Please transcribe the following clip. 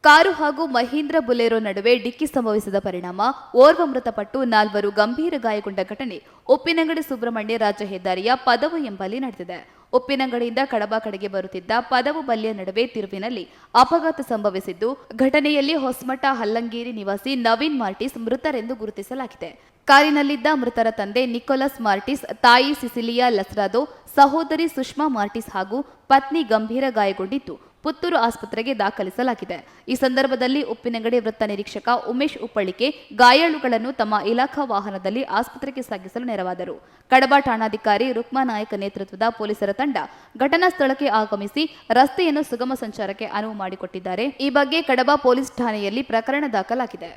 Car ಹಾಗೂ ಮಹೀಂದ್ರ ಬುಲೆರೋ ನಡುವೆ ಡಿಕ್ಕಿ ಸಂಭವಿಸಿದ ಪರಿಣಾಮ ಓರ್ವ ಮೃತಪಟ್ಟು 4 ಗಂಭೀರ ಗಾಯಗೊಂಡ ಘಟನೆ ಉಪ್ಪಿನಂಗಡಿ ಸುಬ್ರಹ್ಮಣ್ಯ ರಾಜ್ಯ ಹೆದ್ದಾರಿಯ ಪದವು ಎಂಬಲ್ಲಿ ನಡೆದಿದೆ. ಉಪ್ಪಿನಂಗಡಿಯಿಂದ ಕಡಬ ಕಡೆಗೆ ಬರುತ್ತಿದ್ದ ಪದವು ಬಲ್ಲಿಯ ನಡುವೆ ತಿರುವಿನಲ್ಲಿ ಅಪಘಾತ ಸಂಭವಿಸಿದ್ದು, ಘಟನೆಯಲ್ಲಿ ಹೊಸಮಠ ಹಲ್ಲಂಗೇರಿ ನಿವಾಸಿ ನವೀನ್ ಮಾರ್ಟಿಸ್ ಮೃತರೆಂದು ಗುರುತಿಸಲಾಗಿದೆ. ಕಾರಿನಲ್ಲಿದ್ದ ಮೃತರ ತಂದೆ ನಿಕೋಲಸ್ ಮಾರ್ಟಿಸ್, ತಾಯಿ ಸಿಸಿಲಿಯಾ ಲಸ್ರಾದೋ, ಸಹೋದರಿ ಸುಷ್ಮಾ ಮಾರ್ಟಿಸ್ ಹಾಗೂ ಪತ್ನಿ ಗಂಭೀರ ಗಾಯಗೊಂಡಿದ್ದು ಪುತ್ತೂರು ಆಸ್ಪತ್ರೆಗೆ ದಾಖಲಿಸಲಾಗಿದೆ. ಈ ಸಂದರ್ಭದಲ್ಲಿ ಉಪ್ಪಿನಂಗಡಿ ವೃತ್ತ ನಿರೀಕ್ಷಕ ಉಮೇಶ್ ಉಪ್ಪಳಿಕೆ ಗಾಯಾಳುಗಳನ್ನು ತಮ್ಮ ಇಲಾಖಾ ವಾಹನದಲ್ಲಿ ಆಸ್ಪತ್ರೆಗೆ ಸಾಗಿಸಲು ನೆರವಾದರು. ಕಡಬ ಠಾಣಾಧಿಕಾರಿ ರುಕ್ಮಾ ನಾಯಕ್ ನೇತೃತ್ವದ ಪೊಲೀಸರ ತಂಡ ಘಟನಾ ಸ್ಥಳಕ್ಕೆ ಆಗಮಿಸಿ ರಸ್ತೆಯನ್ನು ಸುಗಮ ಸಂಚಾರಕ್ಕೆ ಅನುವು ಮಾಡಿಕೊಟ್ಟಿದ್ದಾರೆ. ಈ ಬಗ್ಗೆ ಕಡಬ ಪೊಲೀಸ್ ಠಾಣೆಯಲ್ಲಿ ಪ್ರಕರಣ ದಾಖಲಾಗಿದೆ.